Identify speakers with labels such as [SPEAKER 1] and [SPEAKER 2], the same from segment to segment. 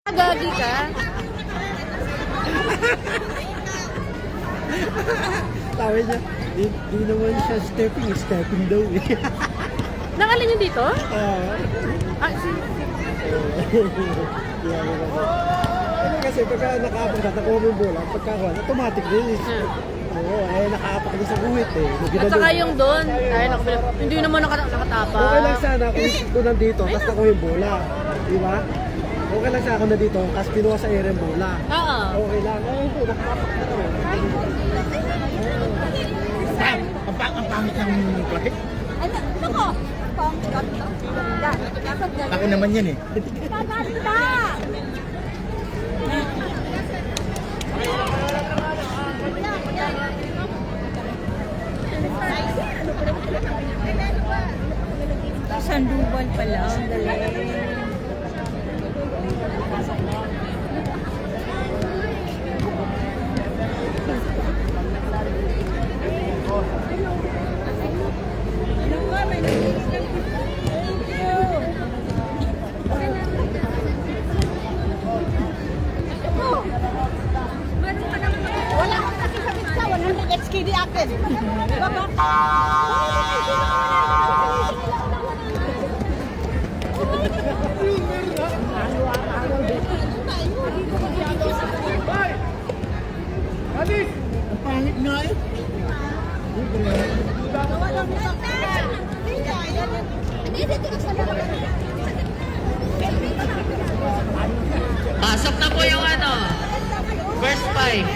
[SPEAKER 1] Gagi ka?
[SPEAKER 2] Sabi niya, di naman siya stepping daw eh.
[SPEAKER 1] Nakalin niyo dito?
[SPEAKER 2] Ah. Ano kasi pagka nakaapak ka, nakuha mo yung bola, pagkakuha, automatic release. Oo, ay nakaapak na sa guhit eh.
[SPEAKER 1] At saka yung doon, ay hindi naman nakatapa.
[SPEAKER 2] Okay lang sana kung nandito, tapos nakuha yung bola. Di ba? Okay lang sana kung nandito, tapos pinuha sa air yung bola.
[SPEAKER 1] Oo.
[SPEAKER 2] Okay lang. Ay, po, nakaapak na naman.
[SPEAKER 3] Ang pangit ng plakit.
[SPEAKER 4] Ano? Nako! Pangkat na.
[SPEAKER 3] Ako naman yan eh.
[SPEAKER 4] Paganda! Sandoval pala. Ang galing. Wala akong nakikabit sa 100 XKD akin.
[SPEAKER 3] Ang pangit nga eh.
[SPEAKER 1] Pasok na po yung ano, first five.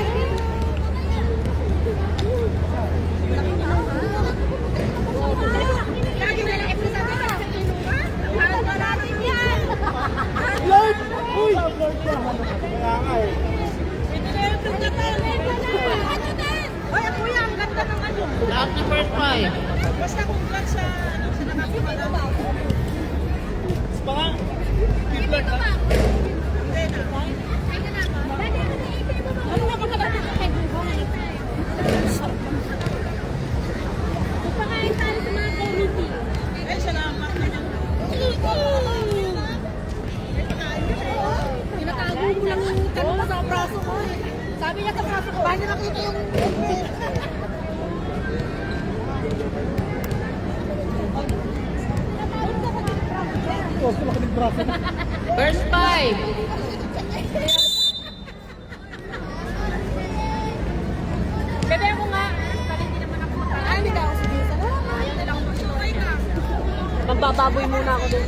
[SPEAKER 2] Lord! Uy! Kaya nga eh.
[SPEAKER 4] Hoy, kuya, ang ganda ng ano.
[SPEAKER 1] Lahat na first five.
[SPEAKER 4] Basta kung vlog sa ano, sa nakapagpala. Ano na mga bata? Pagpakain tayo sa mga committee. Ay, salamat na lang. Tinatago mo lang yung tanong mo sa braso ko. Sabi niya sa braso ko, paano nakita yung...
[SPEAKER 2] Huwag ka makinig-braso.
[SPEAKER 1] First five.
[SPEAKER 4] Bebe ako nga. Hindi naman ako makakain. Ay, hindi ako sige.
[SPEAKER 1] Magbababoy muna ako doon.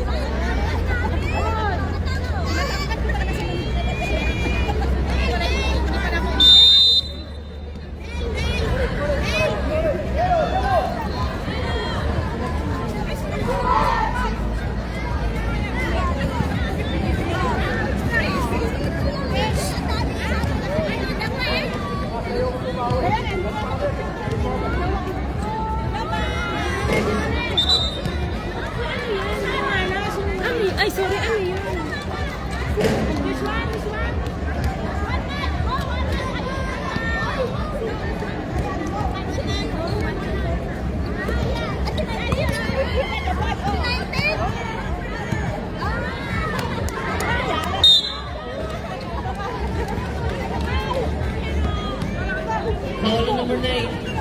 [SPEAKER 4] Ay, sorry, ano yun? This one, this one.
[SPEAKER 1] Paolo number 9.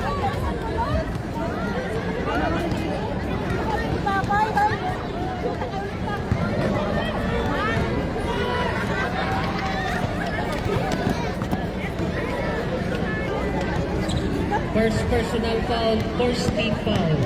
[SPEAKER 1] First personal foul, first team foul.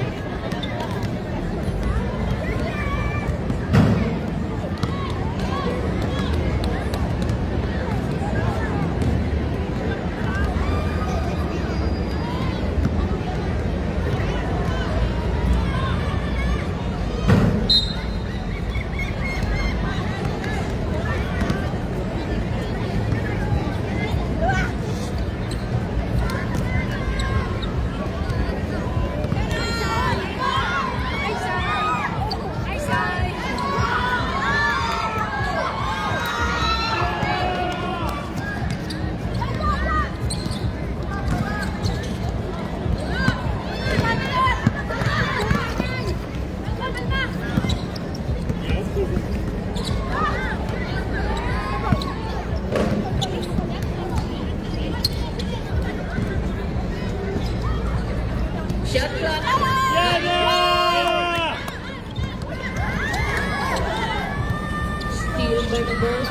[SPEAKER 1] number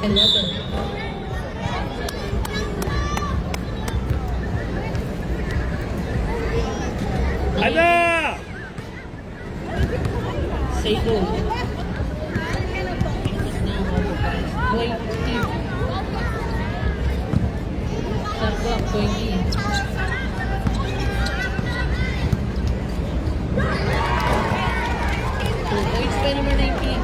[SPEAKER 1] 11.
[SPEAKER 3] Ano?
[SPEAKER 1] Say goal. 20. Shot clock 20. Points by number 19.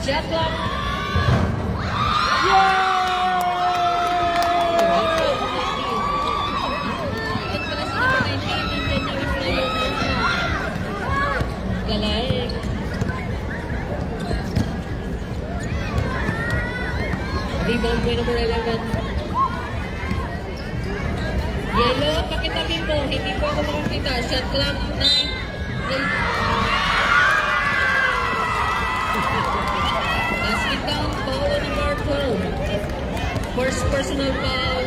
[SPEAKER 1] Shot clock. At pala si number 19, Indian Navy player na. Galing. Rebound by number 11. Yellow, pakitabi mo. Hindi po ako makakita. Shot clock 9, 8. Basket down, foul on number 12. First personal foul,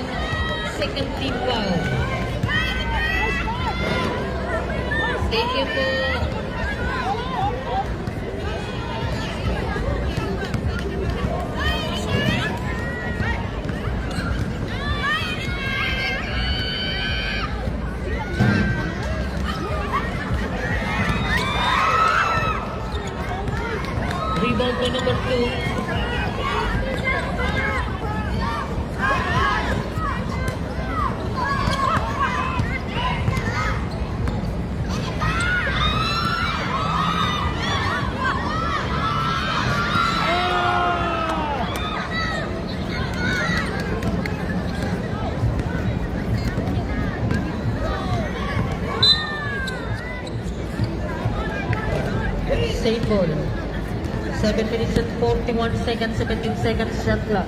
[SPEAKER 1] second team foul. Thank you po. Rebound by number 2. Save ball. 7 minutes and 41 seconds, 17 seconds shot clock.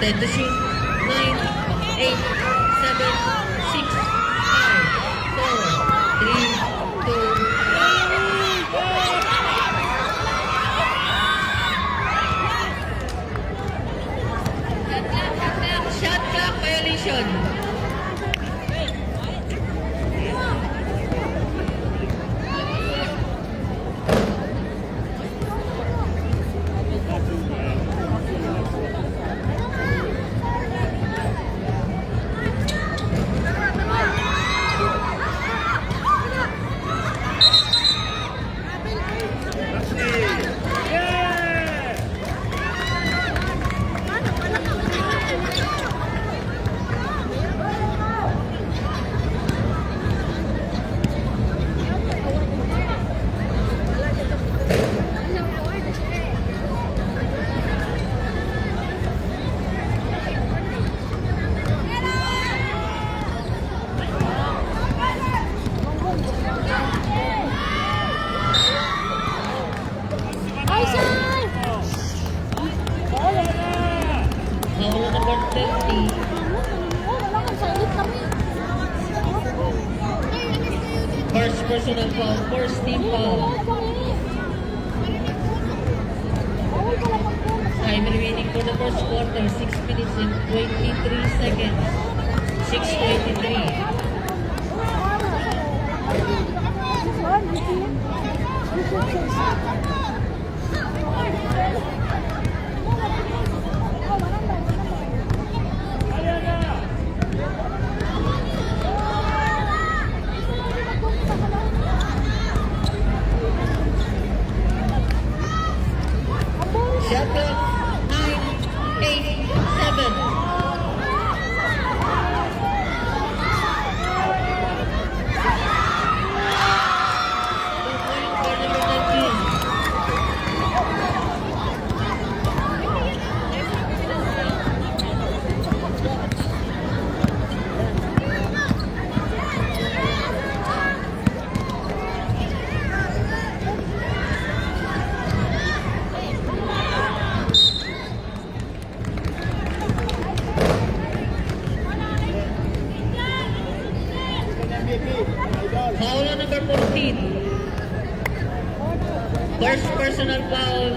[SPEAKER 1] Ten to shoot. 9, 8, 7, 6, 5, 4, 3, 2. Shot clock violation. Foul number 30. First personal foul, first team foul. Time remaining for the first quarter, 6 minutes and 23 seconds. 6:23. Shot clock 9, 8, 7. Foul on number 14. First personal foul,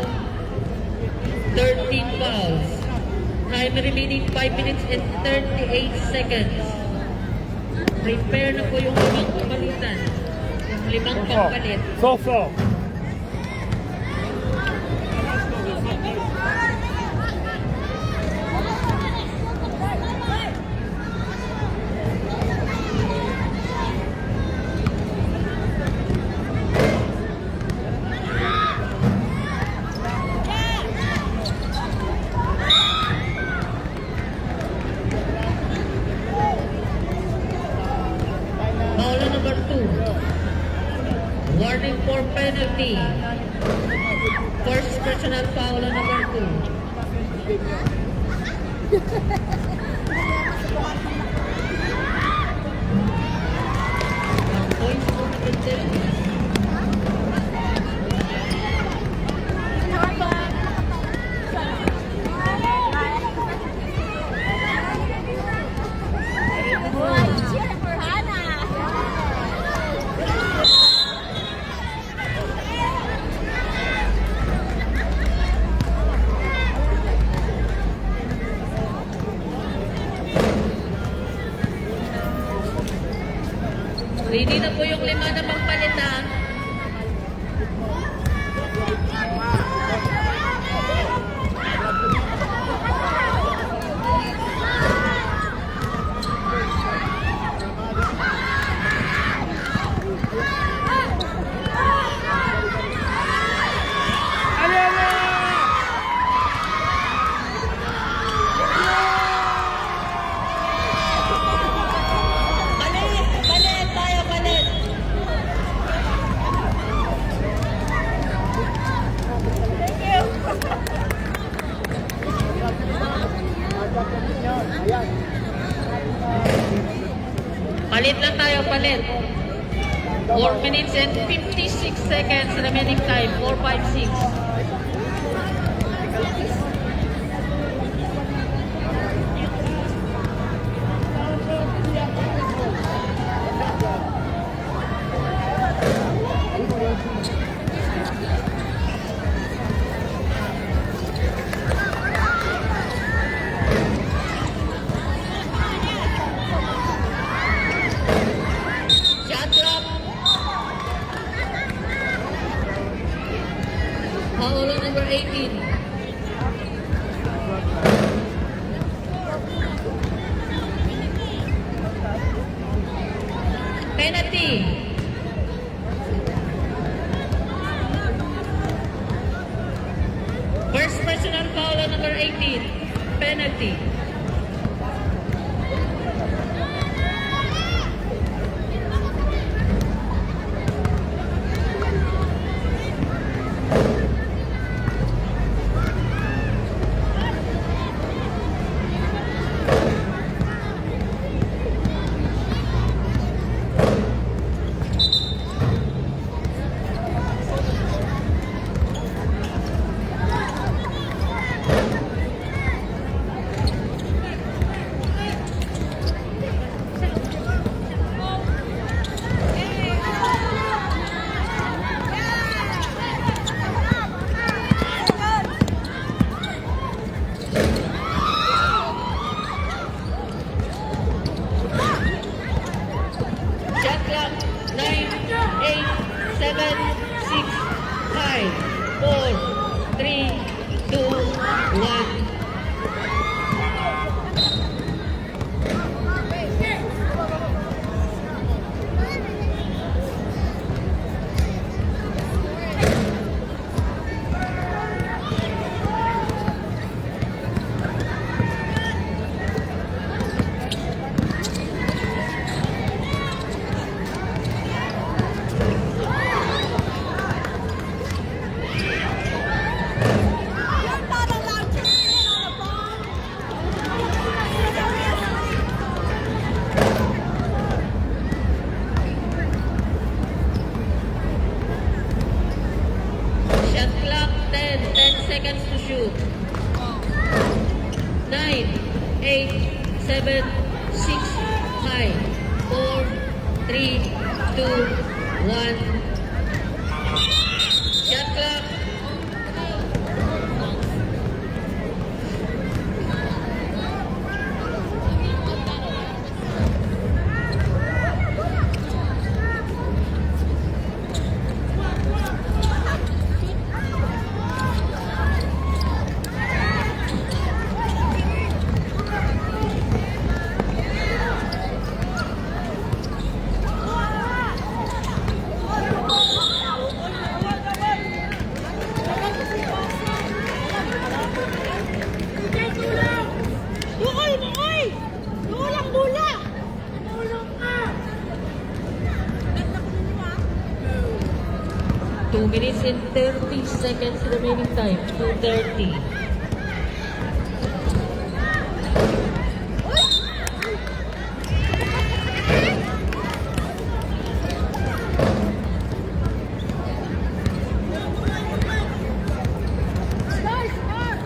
[SPEAKER 1] 13 fouls. Time remaining 5 minutes and 38 seconds. Prepare na po yung limang pamalitan. Yung limang pampalit.
[SPEAKER 3] So.
[SPEAKER 1] Foul on number 2. Warning for penalty. First personal foul on number 2. Points for the Philippines.
[SPEAKER 4] Cheer for Hannah.
[SPEAKER 1] Ready na po yung lima na pangpalitan. Palit tayo, palit. Palit lang tayo, palit. 4 minutes and 56 seconds remaining time. 4, 5, 6. Shot clock. Foul on number 18. Penalty. First personal foul on number 18. Penalty. Shot clock. 9, 8, 7, 6, 5, 4, 3, 2, 1. Shot clock 10 seconds to shoot. 9, 8, 7, 6, 5, 4, 3, 2, 1. Shot clock.
[SPEAKER 4] Bukoy! Bukoy! Dulang dula! Dulang ka!
[SPEAKER 1] 2 minutes and 30 seconds remaining time. 2:30.
[SPEAKER 4] Start! Start!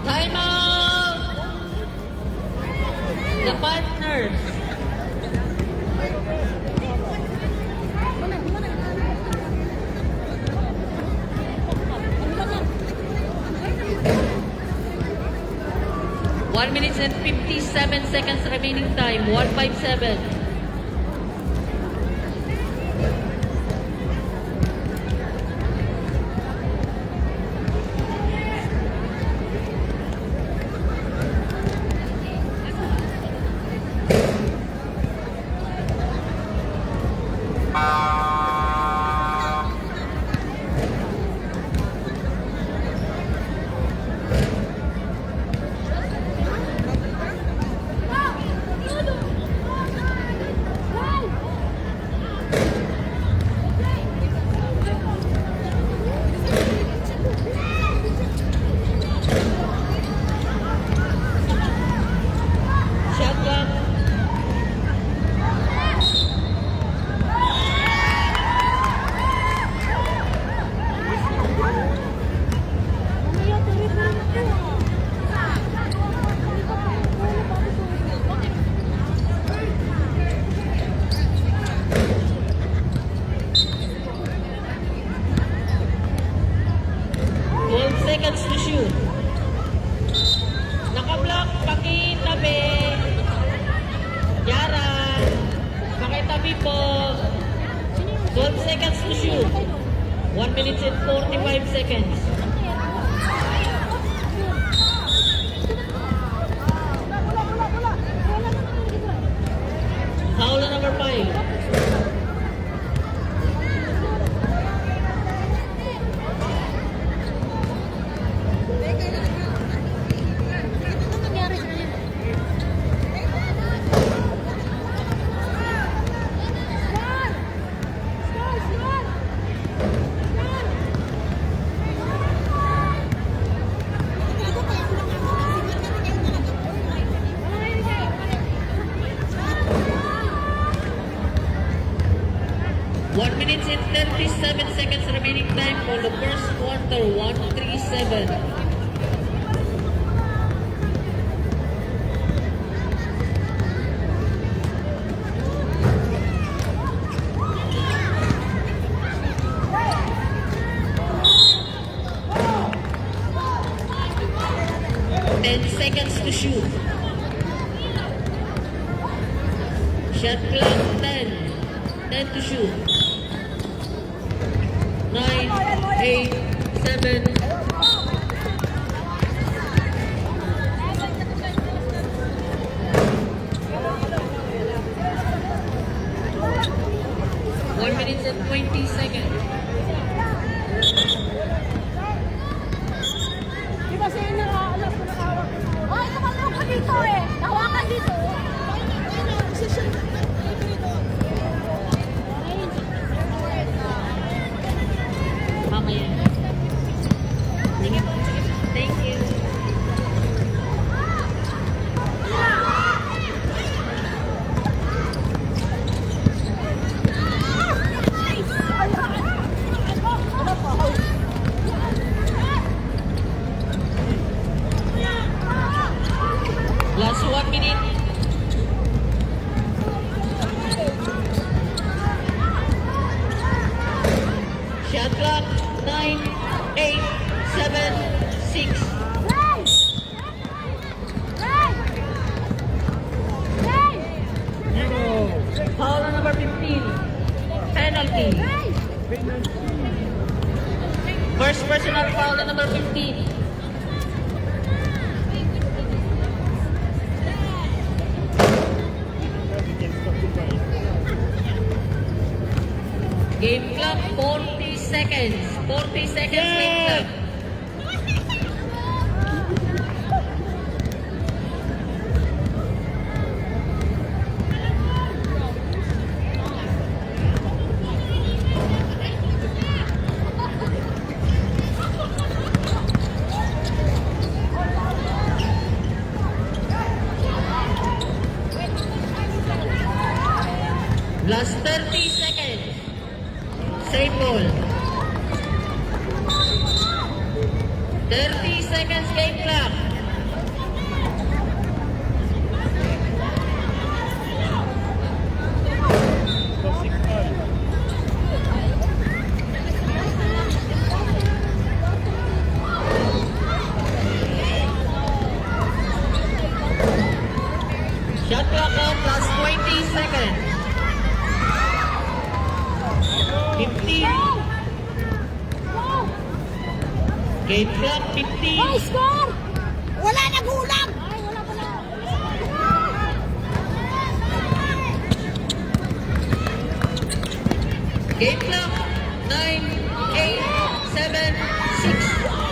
[SPEAKER 1] 'Time out! The partners. One minute and 57 seconds remaining time. 157. Shot clock.
[SPEAKER 4] Mamaya tuloy na ako.
[SPEAKER 1] 12 seconds to shoot. Nakablock, pakitabi. Yara, pakitabi po. 12 seconds to shoot. 1 minute and 45 seconds. Foul na number 5. One minute and 37 seconds remaining time for the first quarter. 1:37. Seconds to shoot. Shot clock 10. 10 to shoot. 9, 8, 7. One minute and 20 seconds.
[SPEAKER 4] Di ba siya yung nakaalam ko nakawak? Ay, nakalawak ka dito eh. Hawakan dito.
[SPEAKER 1] Mamaya. Last 1 minute. Shot clock, 9, 8, 7, 6. Foul on number 15. Penalty. First personal foul on number 15. Game clock, 40 seconds. 40 seconds game clock. Last 30 seconds. Same ball. 30 seconds game clock. Shot clock on plus 20 seconds. 15. Game clock, 15.
[SPEAKER 4] Hoy, score! Wala na gulang! Ay, wala pala.
[SPEAKER 1] Game clock, 9, 8, 7, 6,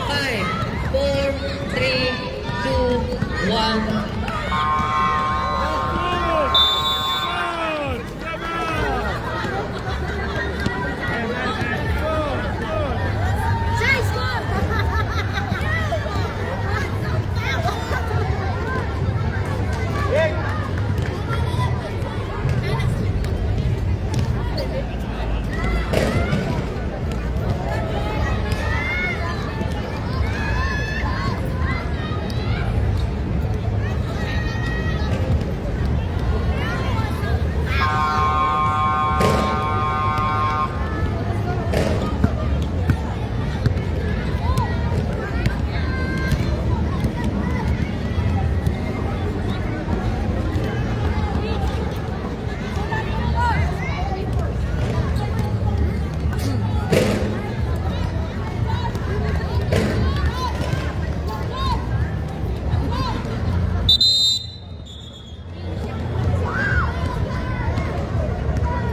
[SPEAKER 1] 5, 4, 3, 2, 1.
[SPEAKER 4] Say, score!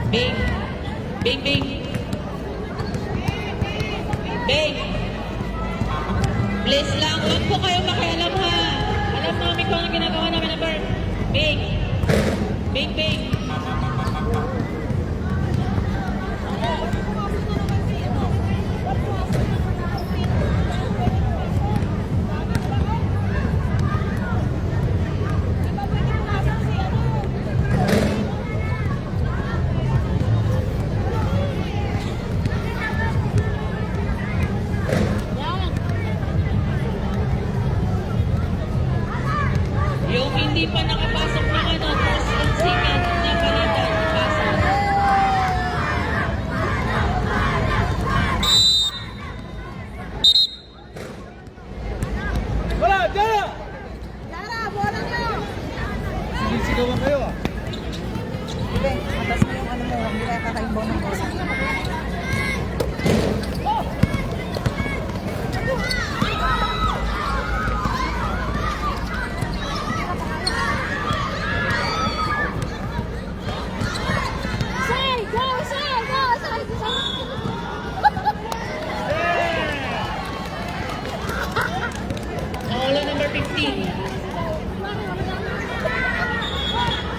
[SPEAKER 1] Bing. Bing, bing. Bing. Please lang, huwag po kayo makialam ha. Alam namin kung anong ginagawa namin ng bird. Bing. Bing, bing. Yung hindi pa nakapasok na first and second na palitan. Pasok.
[SPEAKER 2] Wala, Jara!
[SPEAKER 4] Yara, bola mo!
[SPEAKER 2] Sinisigawan kayo ah.
[SPEAKER 4] Ibe, matas mo yung ano mo, hindi kaya kakaibaw ng bola. Say, go, say, go, say,
[SPEAKER 1] Paolo number 15.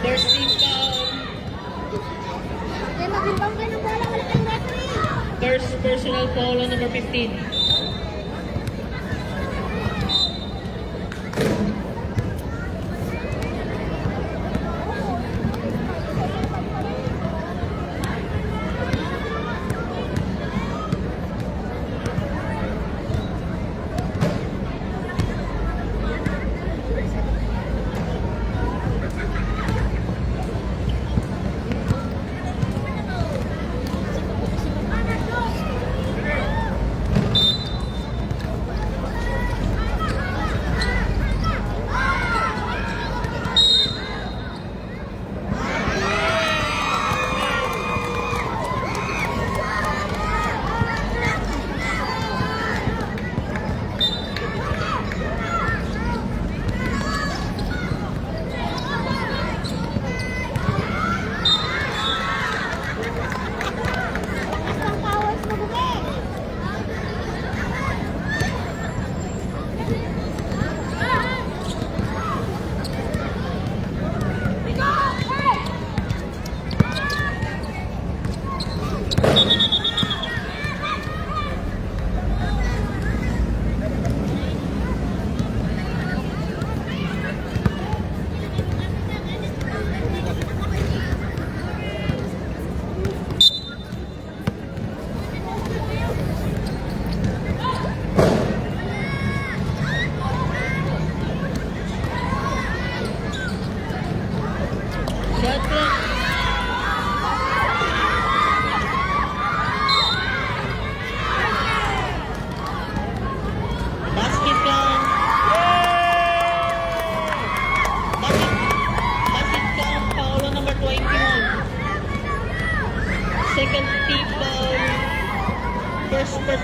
[SPEAKER 1] First team foul.
[SPEAKER 4] Eh, mag-imbang ka ng bola, wala kang referee.
[SPEAKER 1] First personal foul on number 15.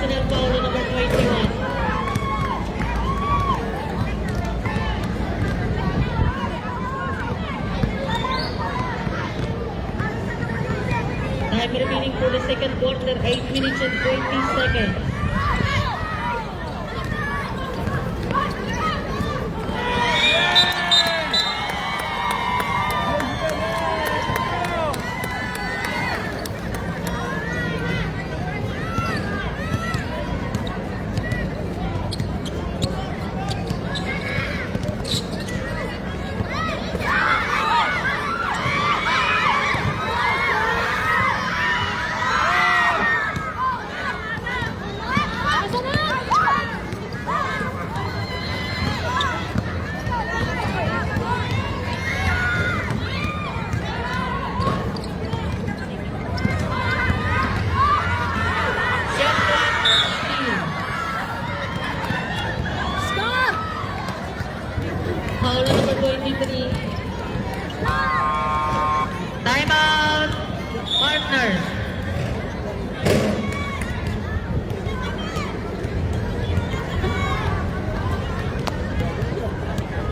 [SPEAKER 1] personal foul on number 21. Time remaining for the second quarter, 8 minutes and 20 seconds. Foul on number 23. Timeout, partners.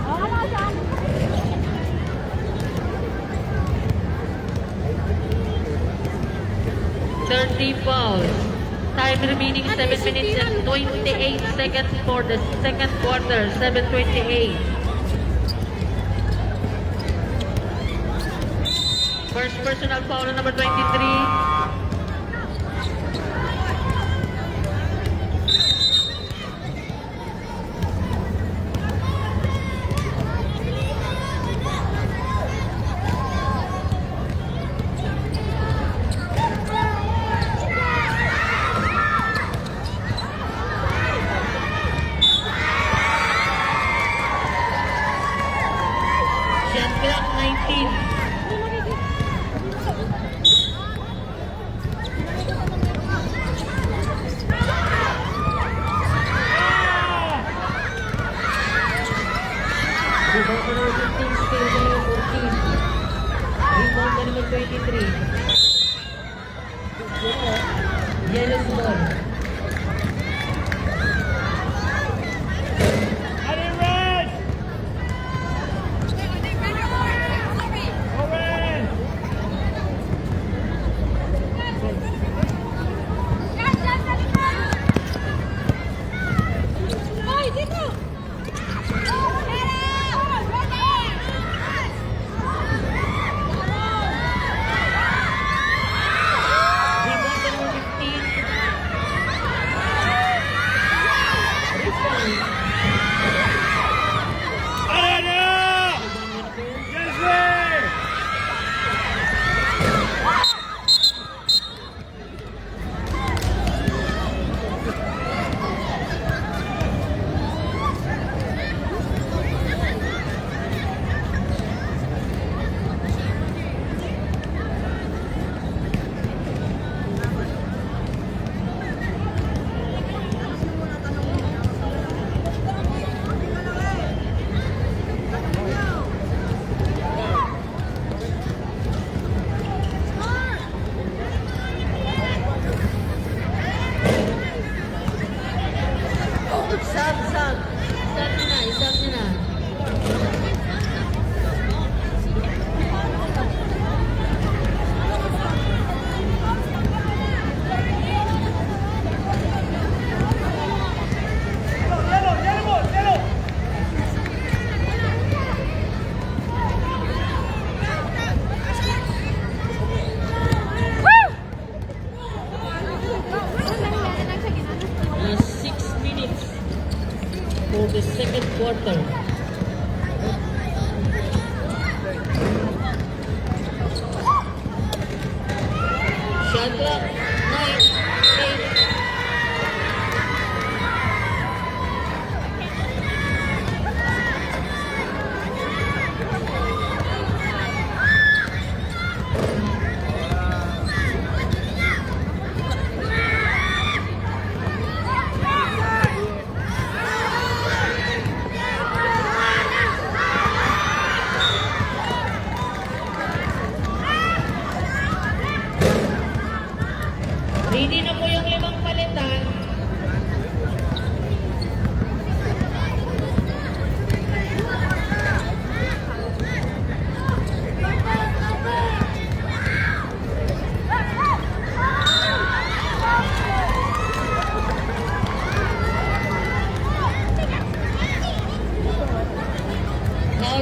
[SPEAKER 4] Oo, ka na,
[SPEAKER 1] 30 fouls. Time remaining 7 minutes and 28 seconds for the second quarter. 7:28. First personal foul on number 23. Shot clock 19. Rebound number 15, steal number 14. Rebound number 23. Yellow's ball.
[SPEAKER 4] Hoy, dito!
[SPEAKER 1] Rebound number 15. Rebound. Sub. Isang nyo na. Last 6 minutes for the second quarter. Shot clock 9, 8.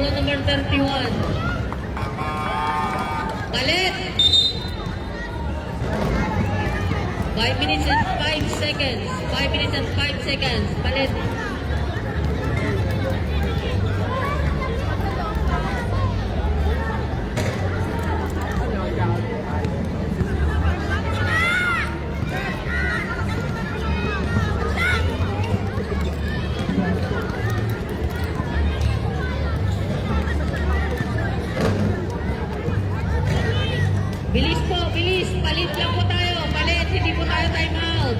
[SPEAKER 1] Bola number 31. Palit! 5 minutes and 5 seconds. 5 minutes and 5 seconds. Palit. Bilis po, bilis. Palit lang po tayo. Palit, hindi po tayo time out.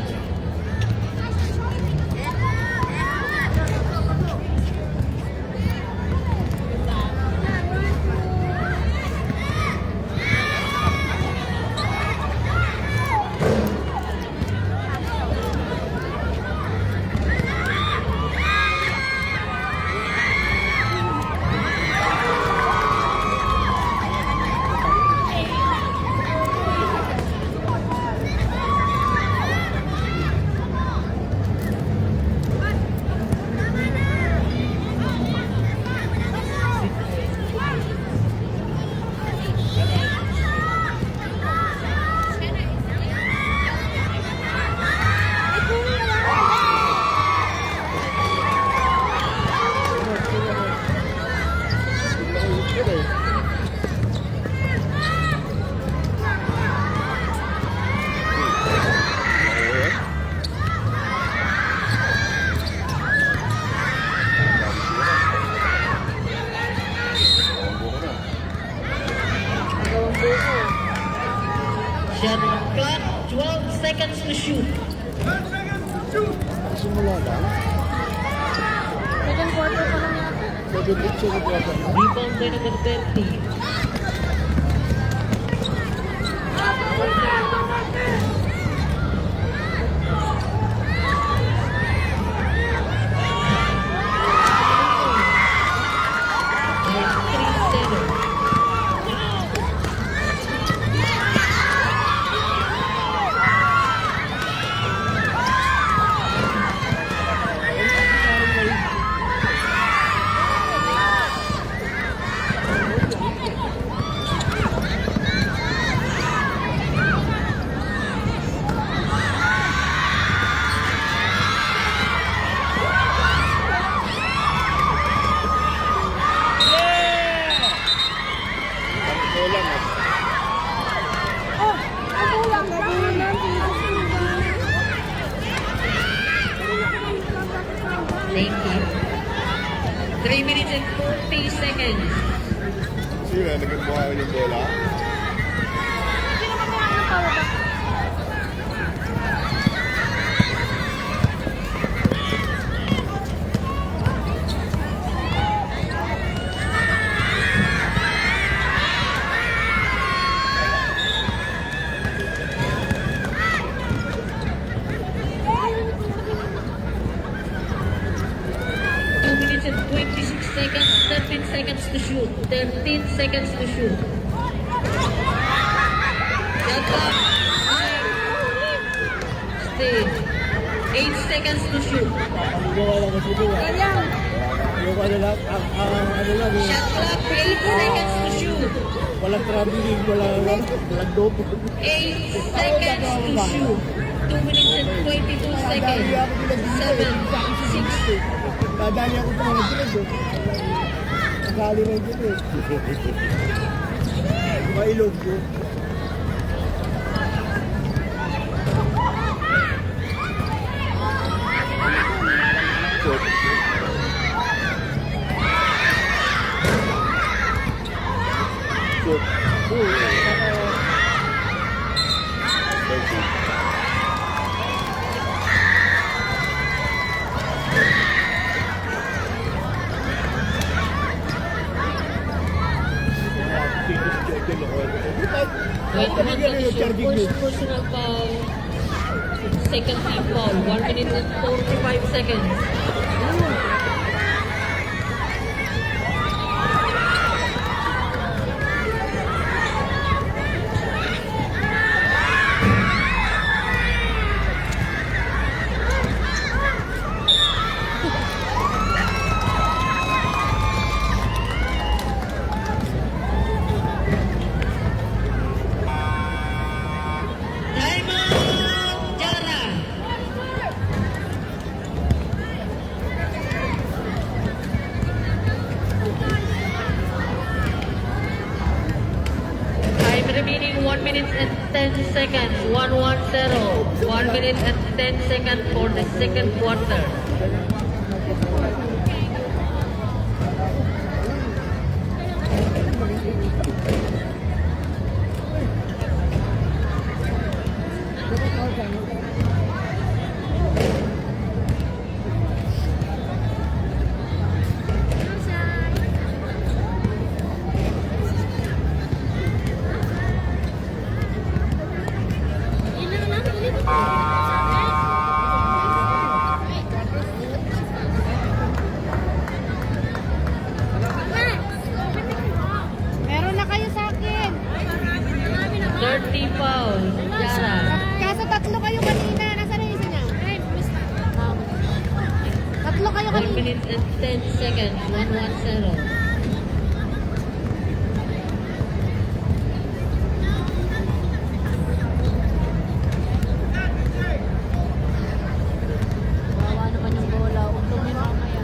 [SPEAKER 1] Shot clock, 12 seconds to shoot.
[SPEAKER 2] Simula lang.
[SPEAKER 4] Second quarter pa lang yata.
[SPEAKER 2] Second quarter.
[SPEAKER 1] Rebound by number 30. Thank you. 3 minutes and 40 seconds.
[SPEAKER 3] Sino na nagmukha yung bola?
[SPEAKER 4] Hindi naman kaya ng power back.
[SPEAKER 1] And 26 seconds, 13 seconds to shoot. 13 seconds to shoot. Shot clock. Stay. 8 seconds to shoot.
[SPEAKER 2] Gawa lang kasi ito.
[SPEAKER 4] Ganyan.
[SPEAKER 2] Yung ano lang, ano lang.
[SPEAKER 1] Shot clock. 8 seconds to shoot.
[SPEAKER 2] Walang traveling, walang dopo.
[SPEAKER 1] 8 seconds to shoot. 2 minutes and 22 seconds. 7, 6,
[SPEAKER 2] Dadali ako pa ng pinag eh. Nagali na yung pinag. Mailog ko.
[SPEAKER 1] First personal foul, second team foul, 1 minute and 45 seconds. 1 minute and 10 seconds. 1-1-0. 1 minute and 10 seconds for the second quarter.
[SPEAKER 4] Meron na kayo sa akin.
[SPEAKER 1] 30 fouls. Yara.
[SPEAKER 4] Kaso tatlo kayo kanina. Nasaan na isa niya? Tatlo kayo
[SPEAKER 1] 1
[SPEAKER 4] kanina.
[SPEAKER 1] minute and 10 seconds. 1-1-0.
[SPEAKER 4] Bawa naman yung bola. Untong yung mamaya.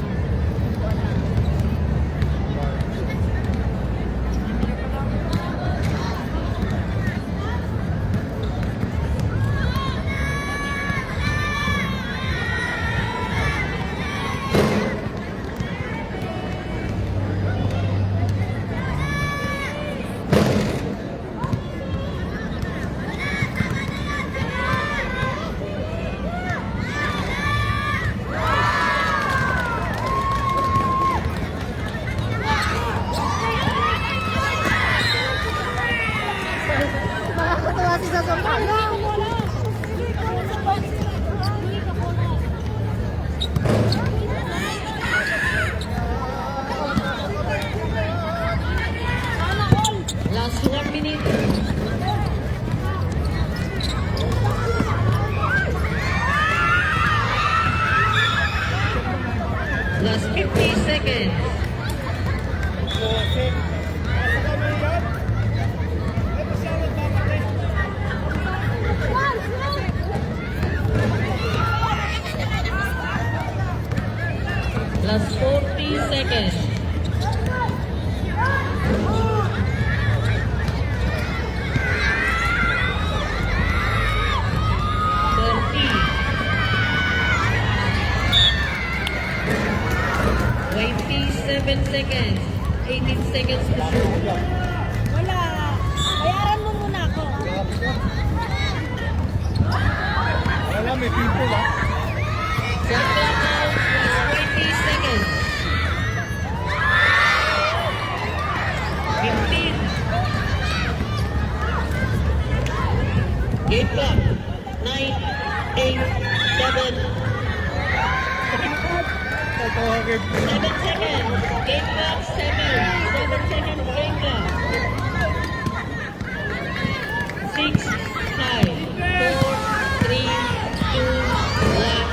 [SPEAKER 4] Nakakatawa si Sasong.
[SPEAKER 1] Last 1 minute. Last 50 seconds. Last 40 seconds. 27 seconds. 18 seconds to shoot.
[SPEAKER 4] Wala. Bayaran mo muna ako.
[SPEAKER 3] Wala, may people ah.
[SPEAKER 1] Second round was 20 seconds. 15. Game clock. 9, 8, 7,
[SPEAKER 3] Tatawagin.
[SPEAKER 1] 7 seconds. Game clock 7. 7 seconds game clock. 6, 5, 4, 3, 2, 1.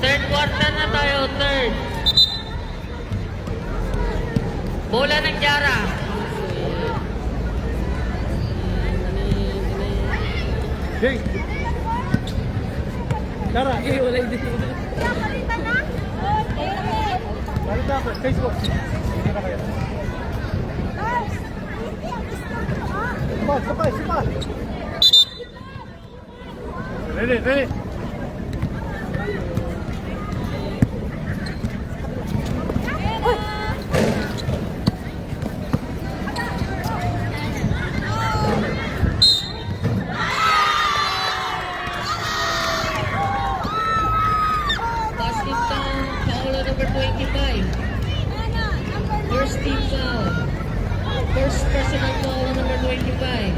[SPEAKER 1] Third quarter na tayo, third. Bola ng Yara.
[SPEAKER 2] Jay! Tara! Wala hindi. Balik na ako. Facebook. Hindi na kayo. Sabay! Ready!
[SPEAKER 1] First personal foul on number 25.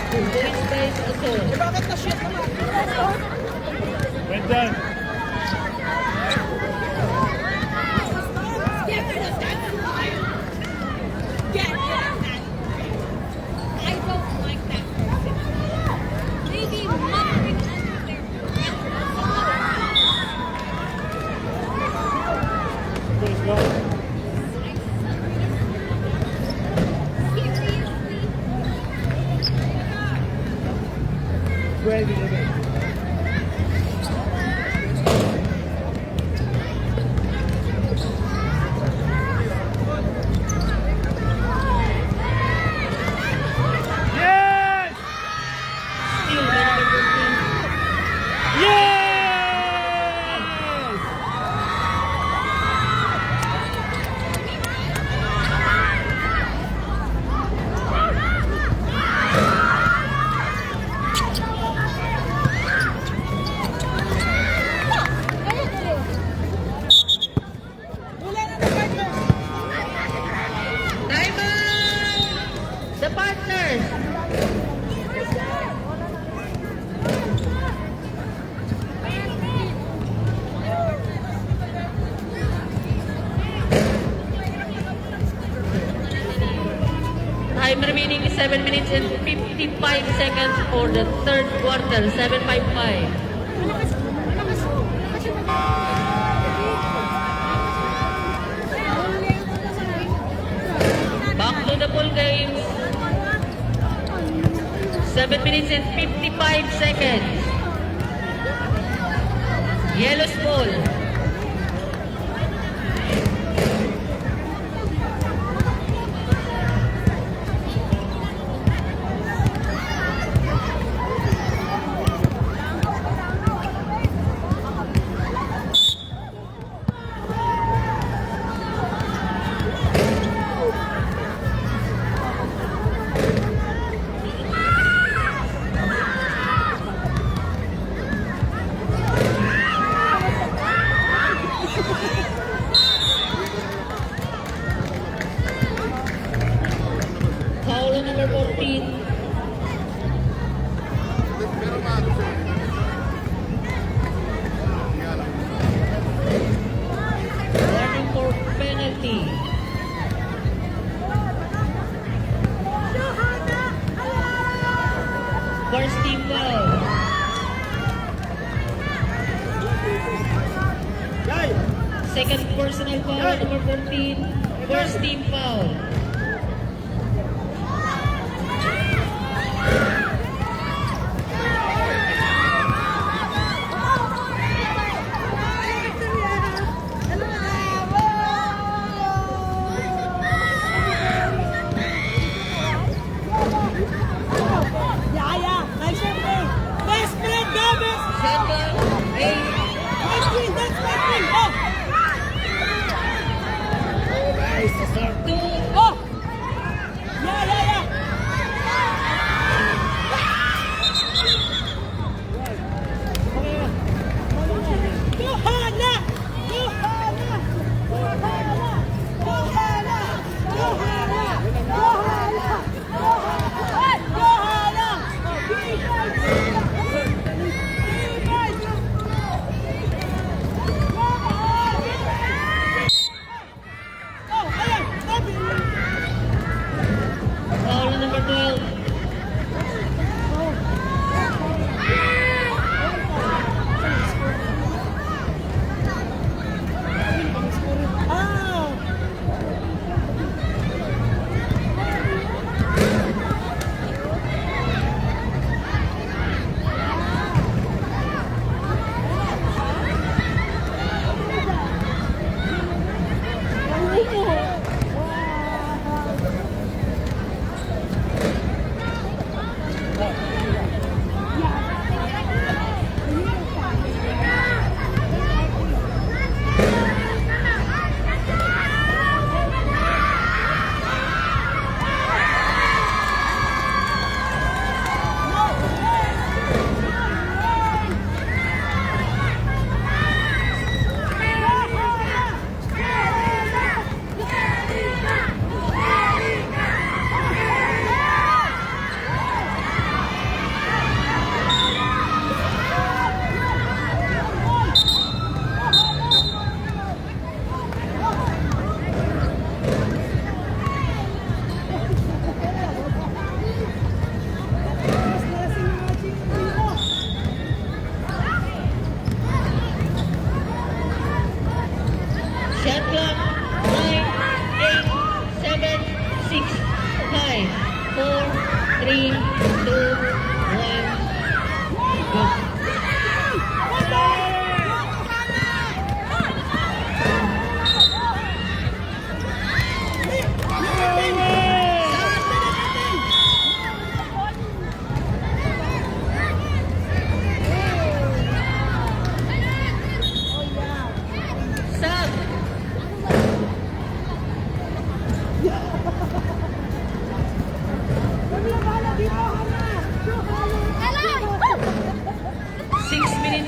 [SPEAKER 1] Points by Asol.
[SPEAKER 4] Bakit na-shoot naman?
[SPEAKER 3] Well done.
[SPEAKER 4] Get rid of that fire! Get rid of that! I don't like that person. Maybe muttering under their breath.
[SPEAKER 3] Let's go.
[SPEAKER 4] Seriously?
[SPEAKER 2] 12-11.
[SPEAKER 3] Yes!
[SPEAKER 1] Steal by number 14.
[SPEAKER 3] Yes!
[SPEAKER 4] Wala na na partner!
[SPEAKER 1] Time out! The partners. Time remaining is 7 minutes and 55 seconds for the third quarter. 7:55. Back to the full game. 7 minutes and 55 seconds. Yellow's ball. Foul on number 14. Warning for penalty. First team foul. Second personal foul on number 14. First team foul.
[SPEAKER 4] Yeah, nice play. Best friend, Gomez!
[SPEAKER 1] Second, eight.
[SPEAKER 4] Best friend, that's best friend!
[SPEAKER 1] Two.
[SPEAKER 4] Oh! Yeah! Johanna! Johanna!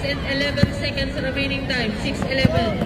[SPEAKER 1] minutes and 11 seconds remaining time. 6:11.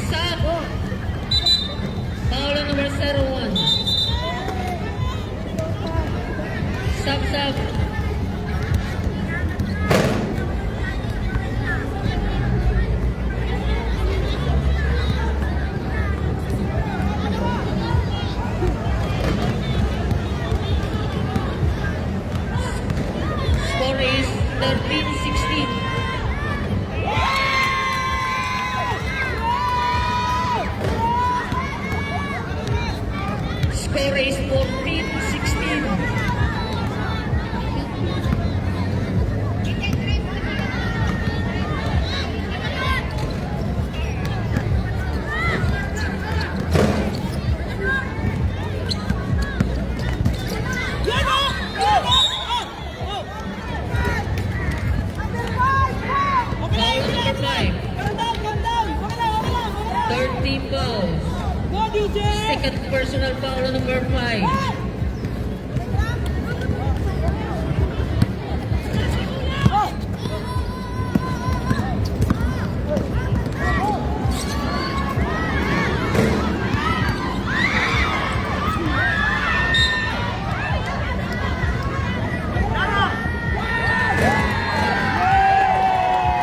[SPEAKER 1] Sub. Paolo number 01. Sub. Score is 13-16. Score is 14-16. Foul number 5. 13 fouls. Second personal foul on number 5.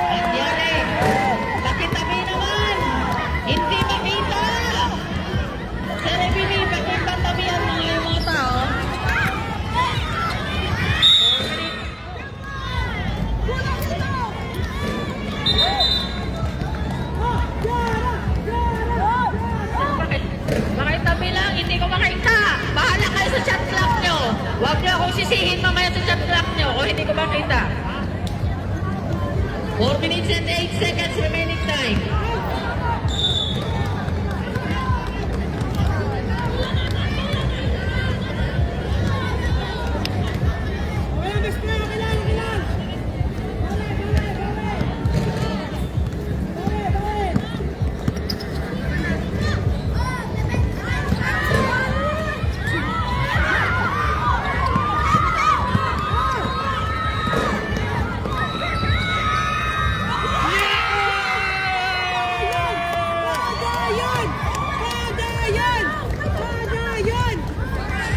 [SPEAKER 1] Nangyari. Pakitabi naman. Hindi makita. Serebini, pakipatabihan mo nga yung mga tao. 4 minutes. Makitabi lang, hindi ko makita. Bahala kayo sa chat clock nyo. Huwag nyo akong sisihin mamaya sa chat clock nyo kung hindi ko makita. 4 minutes and 8 seconds remaining time.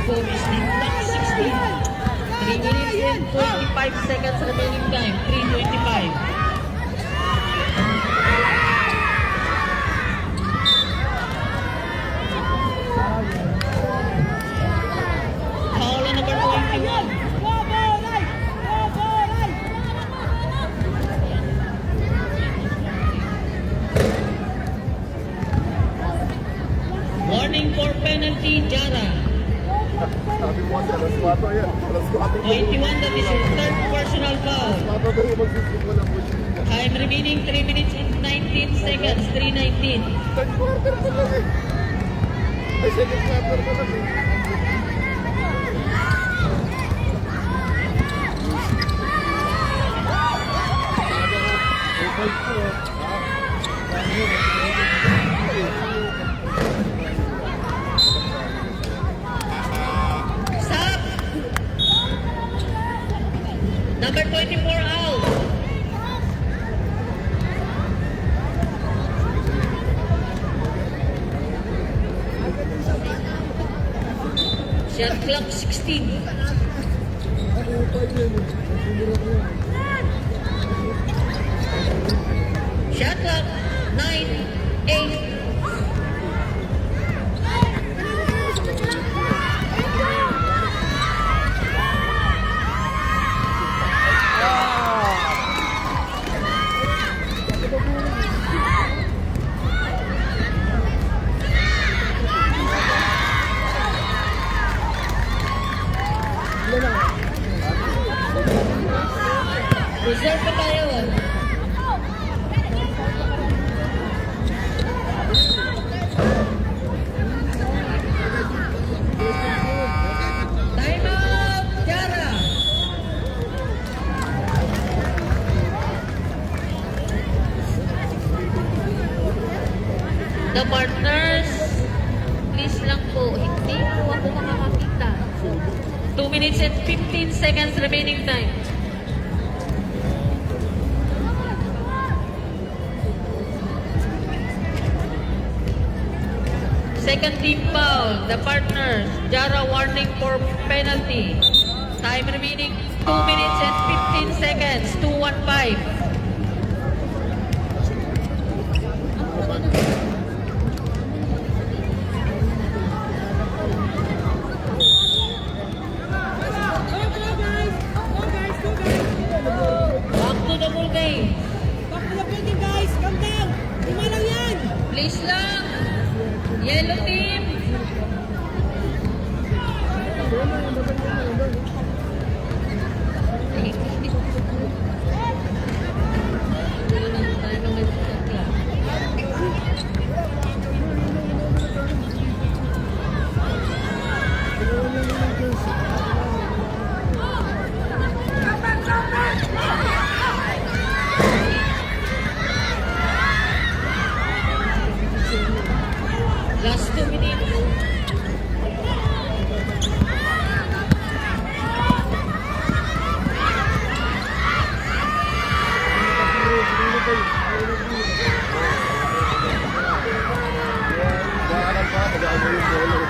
[SPEAKER 1] Score is 16. 3 minutes and 25 seconds remaining time. 3:25. Foul on number 21. Warning for penalty, Jara.
[SPEAKER 3] Sabi mo kasi, alas 4 yan. Alas 4.
[SPEAKER 1] 21, that is your third personal foul.
[SPEAKER 3] Alas 4 tayo magsisimula lang po siya.
[SPEAKER 1] Time remaining 3 minutes and 19 seconds. 3:19.
[SPEAKER 3] Third quarter pa lang eh. Ay, second quarter pa lang eh.
[SPEAKER 1] Stop! Number 24 out. Shot clock 16. Shot clock 9, 8.
[SPEAKER 2] Ilan lang?
[SPEAKER 1] Reserve pa tayo. Time out, Jara. The partners, please lang po, hindi po ako makakakita. 2 minutes and 15 seconds remaining time. Second team foul, the partners, Jara warning for penalty. Time remaining 2 minutes and 15 seconds, 2:15. Back to the ball game. Please lang. Yellow team. Last 2 minutes.
[SPEAKER 3] Baka pa, mag-aano yung bolo.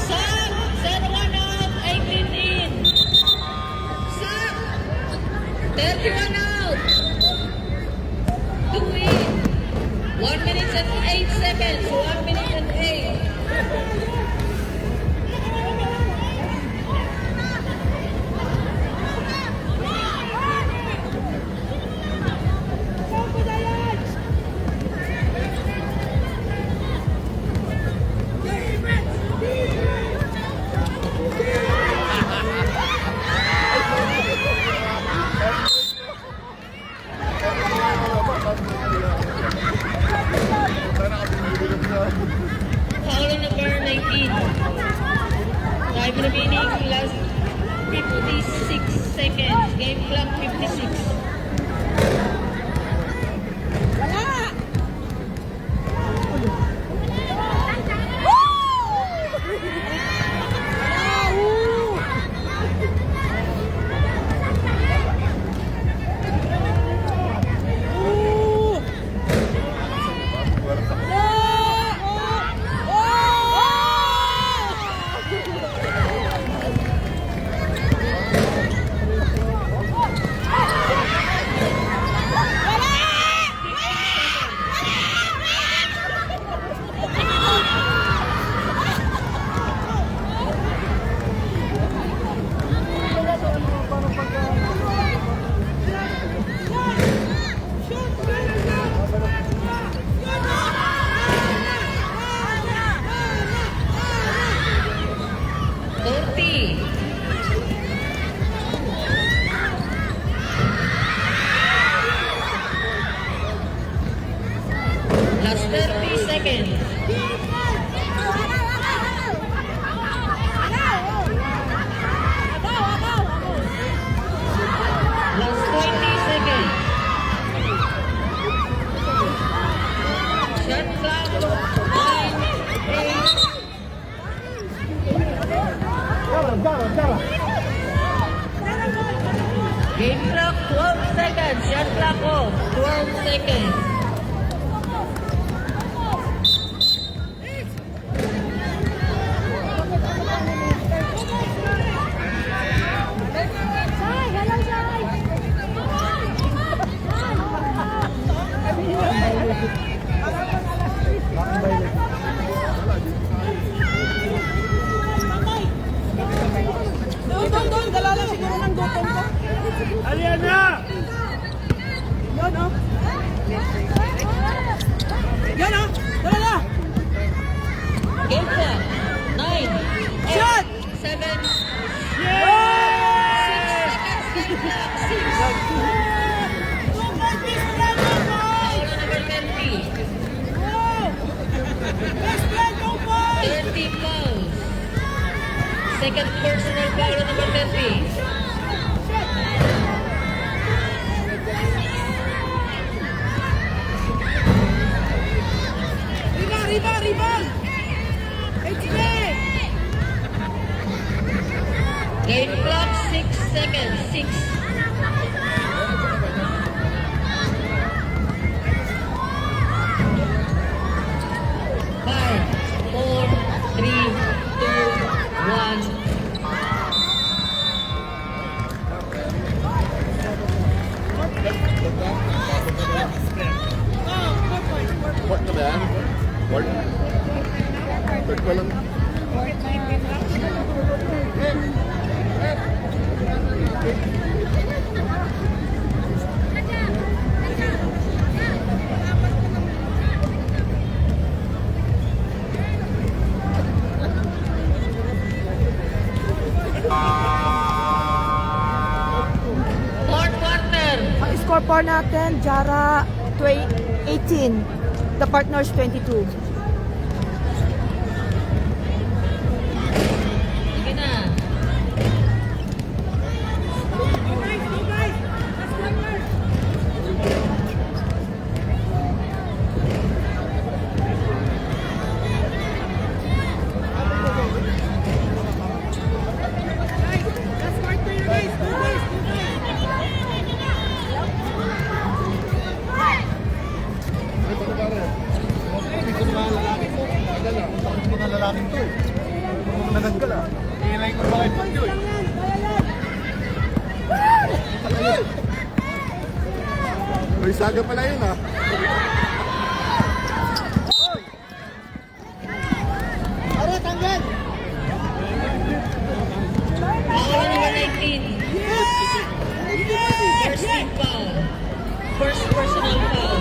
[SPEAKER 1] Sub, 0-1 out, 18 in. Sub, 31 out. 2 in. 1 minute and 8 seconds. 1 minute and 8. Foul number 19. Time remaining last 56 seconds. Game clock 56. Last 30 seconds. Last 20 seconds. Shot clock 9, 8. Game clock 12 seconds. Shot clock off. 12. 12 seconds.
[SPEAKER 5] Doon, dala lang siguro ng gutong ko.
[SPEAKER 3] Aliana!
[SPEAKER 5] Yan, oh. Yan, oh. Dala na.
[SPEAKER 1] Game clock. 9, 8,
[SPEAKER 5] Shot!
[SPEAKER 1] 7, 6
[SPEAKER 3] Yeah!
[SPEAKER 1] seconds. Game clock. 6. Foul on number 20. 30 fouls. Second personal foul on number 20.
[SPEAKER 5] Rival!
[SPEAKER 1] Game clock 6 seconds. 6. Five, 4, 3, 2, 1.
[SPEAKER 3] Port na ba yan? Port? Port pa lang.
[SPEAKER 1] Fourth quarter.
[SPEAKER 5] Ang score po natin, Jara 18. The partners 22.
[SPEAKER 1] Sige na.
[SPEAKER 3] Mga lalaking to eh. Mga nanaggal ah. Tingin ko ba kayo pag yun? May saga pala yun ah.
[SPEAKER 1] Foul on number 19. First team foul. First personal foul.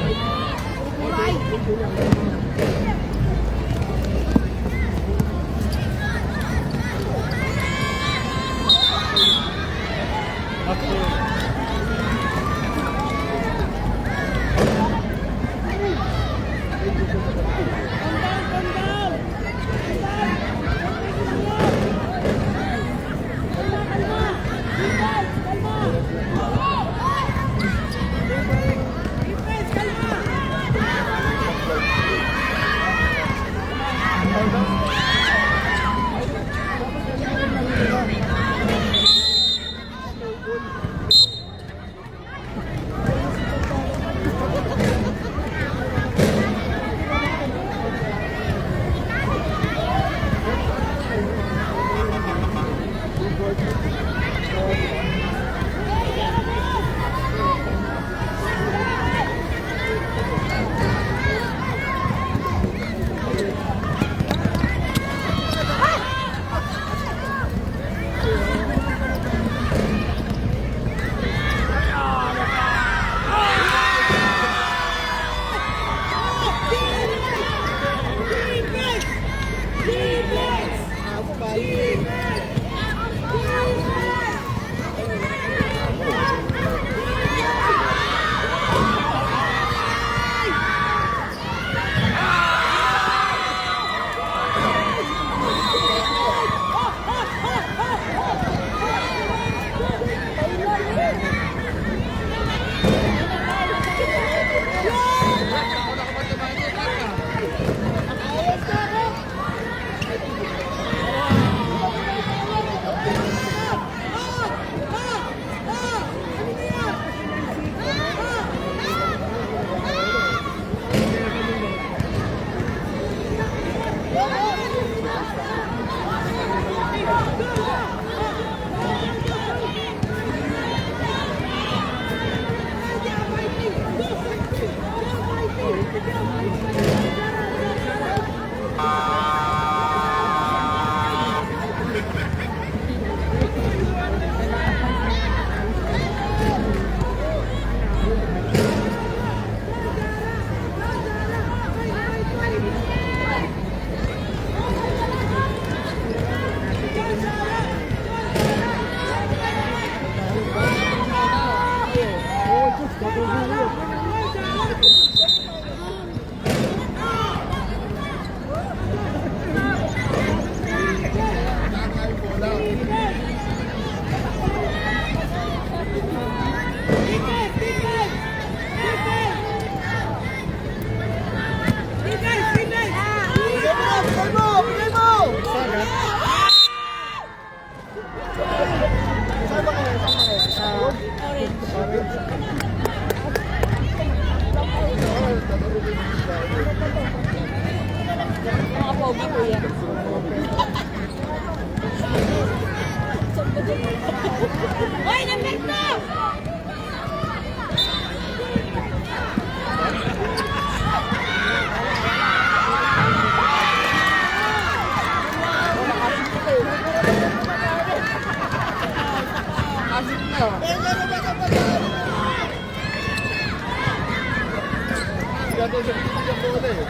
[SPEAKER 3] Gato sa pinig ang bola eh.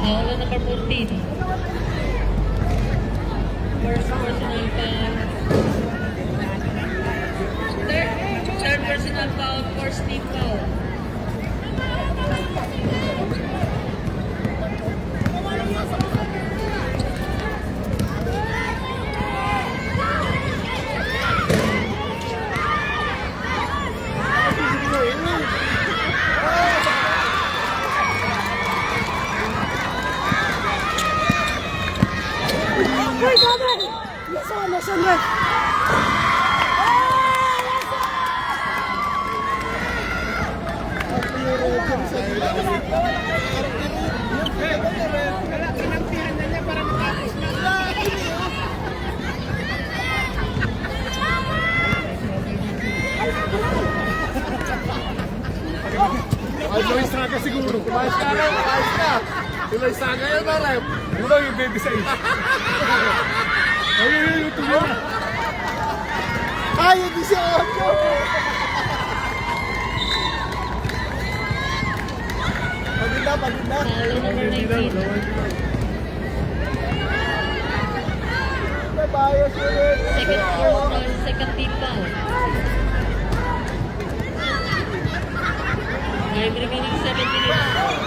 [SPEAKER 1] Foul on number 14. First personal foul. Third personal foul, first team foul.
[SPEAKER 5] Uy, Robert! Lesson, ref.
[SPEAKER 3] Ay, Lois Saga siguro. Kumayos ka na, kumayos na. Si Lois Saga yun, Marem. Muna yung baby sa isa. Ay, tuloy na.
[SPEAKER 2] Ay, hindi siya audio! Pagod na.
[SPEAKER 1] Foul on number 19.
[SPEAKER 2] Nabayos ulit.
[SPEAKER 1] Second team foul. Time remaining 7 minutes.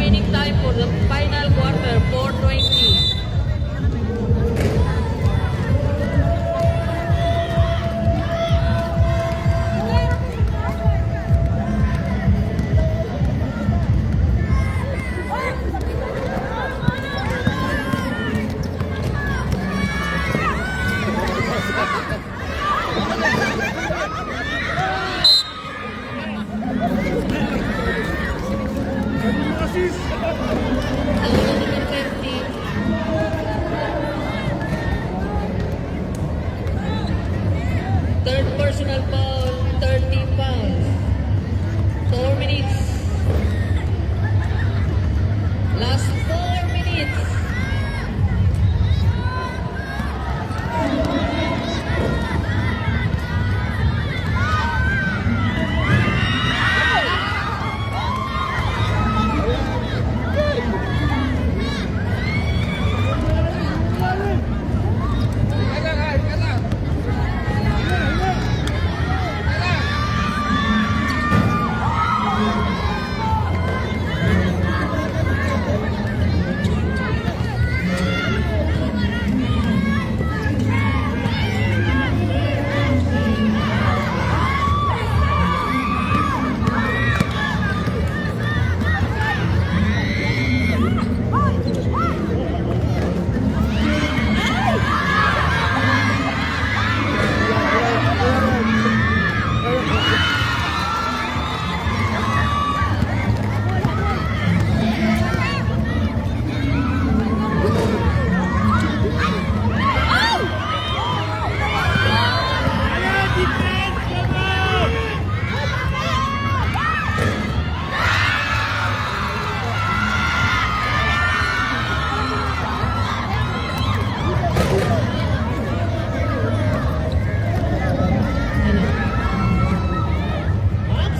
[SPEAKER 1] remaining time for the final quarter, 4:20. Number 30. Third personal foul, 30 fouls. 4 minutes. Last 4 minutes.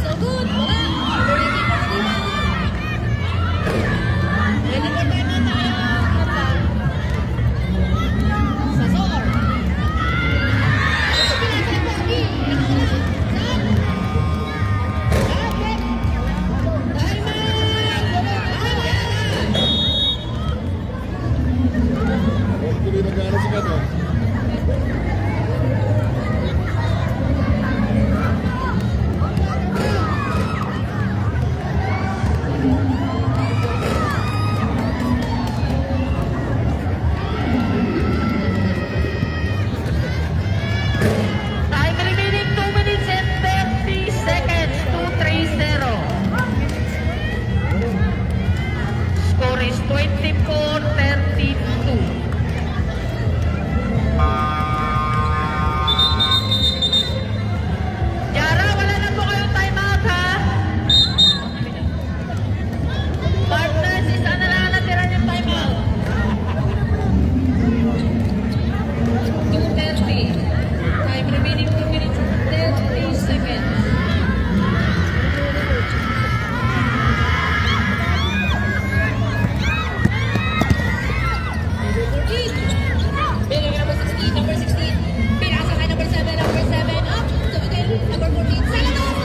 [SPEAKER 1] So good. Wala. Ready for timeout tayo. Sasor.
[SPEAKER 3] Tuloy na gano'n si Kato.
[SPEAKER 1] Time remaining 2 minutes and 30 seconds. 2:30. Score is 24-32. Yara, wala na po kayong timeout ha. Partners, isa na lang natira yung timeout. 2:30. Time remaining 2 minutes and 30 seconds.
[SPEAKER 4] Number 16, number 16. Pinasa kay number 7, number 7. Up. So again, number 14. Second off.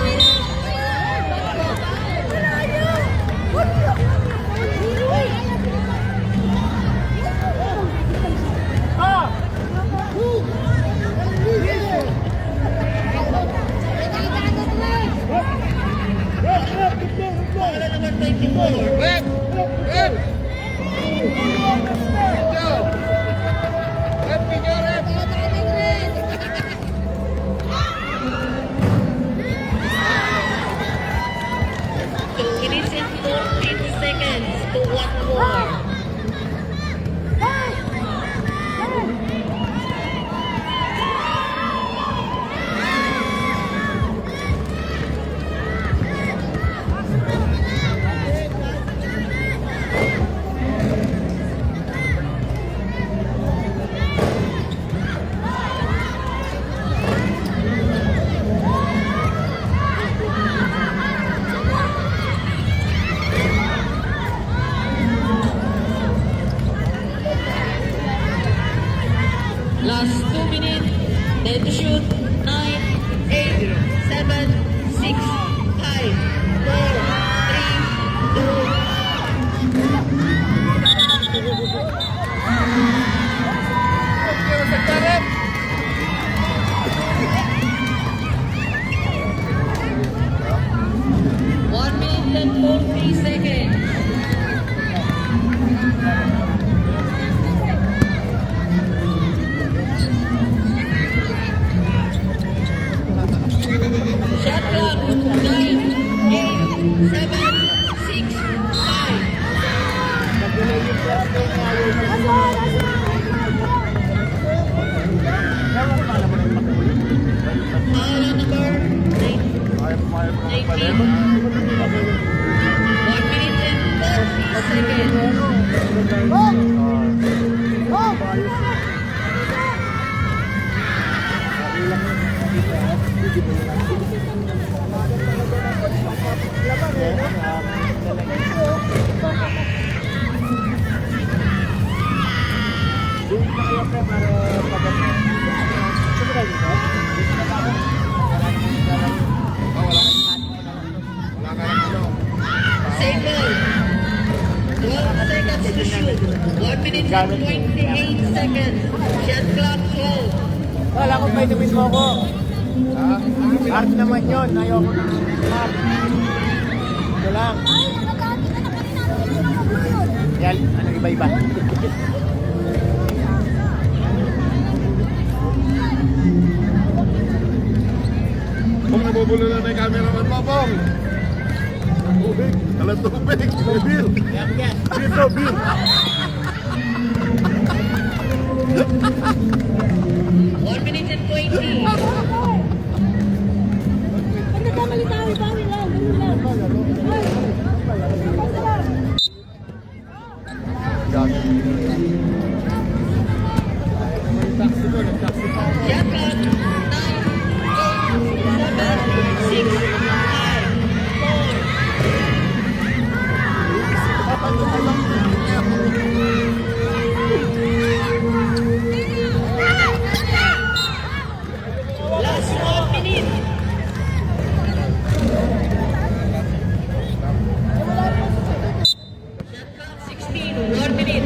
[SPEAKER 1] Wala number 24.
[SPEAKER 3] Rep! Rep! Go! Rep, video, rep!
[SPEAKER 1] 2 minutes and 14 seconds to 1 more. seconds.
[SPEAKER 3] Wala ka lang ano.
[SPEAKER 1] Same ball. 12 seconds to shoot. 1 minute and 28 seconds. Shot clock 12.
[SPEAKER 2] Wala akong vitamin mo ko. Art naman yun. Ayoko na. Ito lang. Yan, ano iba-iba.
[SPEAKER 3] Kung nabubulo na yung cameraman mo, Bong. Tubig. Alam tubig. Bill. Bill to, Bill.
[SPEAKER 1] 1 minute and 20.
[SPEAKER 4] Pag nagkamali tayo, bawi lang. Ganun lang.
[SPEAKER 1] Shot clock 9, 8, 7, 6, 5, 4. Last 1 minute. Shot clock 16, 1 minute.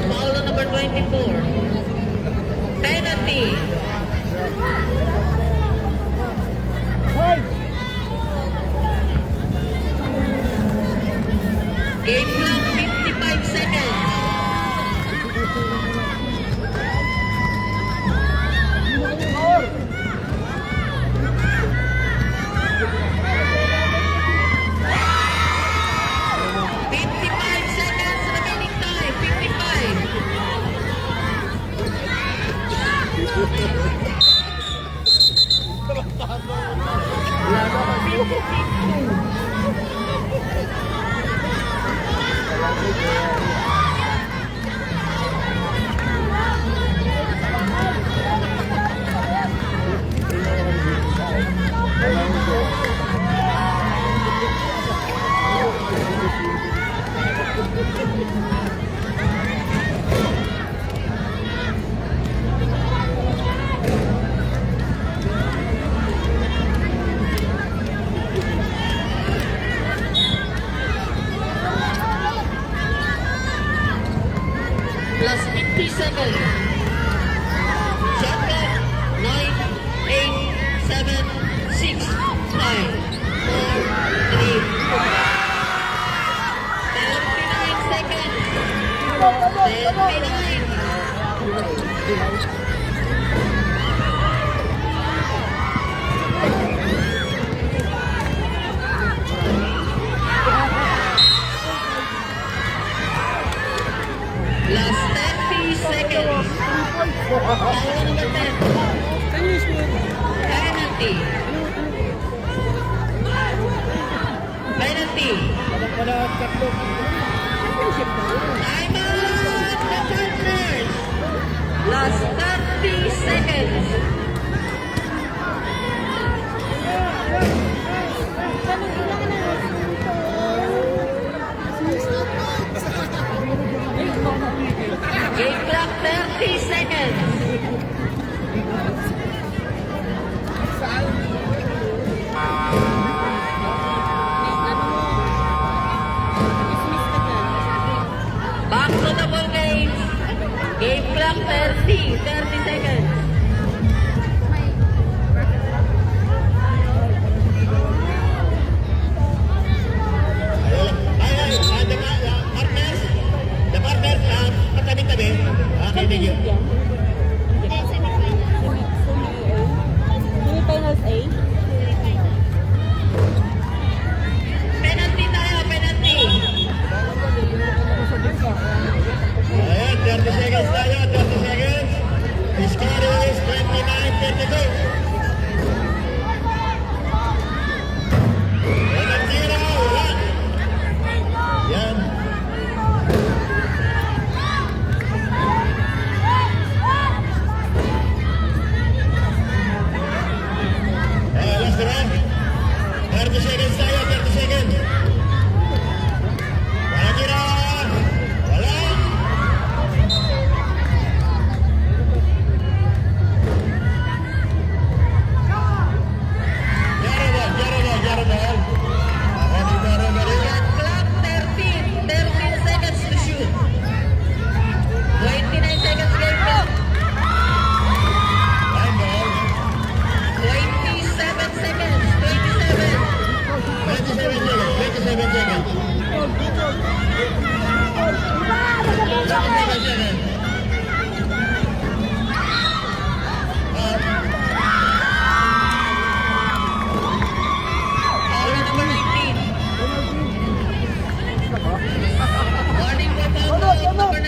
[SPEAKER 1] Foul on number 24. Penalty. Game clock 55 seconds. Remaining time, 50 seconds. Shot clock 9, 8, 7, 6, 5, 4, 3, 39 seconds. 39. Last 30 seconds. Foul number 10. Penalty. Penalty. Time out the partners. Last 30 seconds. Game clock 30 seconds. Back to the ball game. Game clock 30 seconds. The partners, katabi-tabi. Kaibigan.
[SPEAKER 5] Semifinals A.
[SPEAKER 1] Penalty tayo, penalty.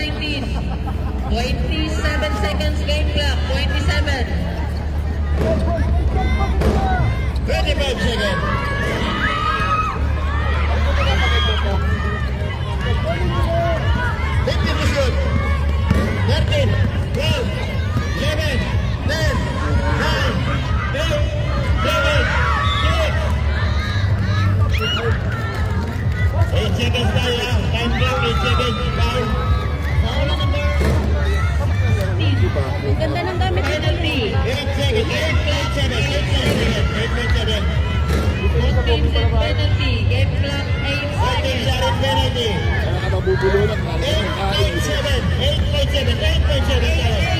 [SPEAKER 1] 19. 27 seconds game clock. 27.
[SPEAKER 3] 25 seconds. Fifty to shoot. 13, 12, 11, 10, 9, 8, 7, 6. 8 seconds tayo ha. Time clock, 8 seconds. Foul.
[SPEAKER 1] Foul number 16.
[SPEAKER 4] Ang ganda ng gamit.
[SPEAKER 1] Penalty.
[SPEAKER 3] 8 seconds. 8.7. 8.7.
[SPEAKER 1] 2 teams in penalty. Game clock 8
[SPEAKER 3] All teams
[SPEAKER 1] seconds.
[SPEAKER 3] are in penalty. 8.7. 8.7. 8.7 tayo.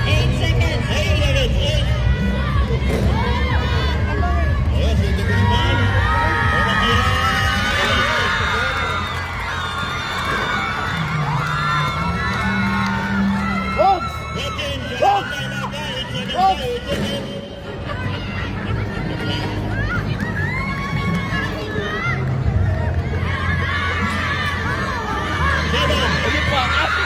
[SPEAKER 1] 8 seconds.
[SPEAKER 3] 8 seconds. 8. Ayos, hindi ko naman. Wala kaya.
[SPEAKER 2] Hogs!
[SPEAKER 3] 8 seconds. Seven.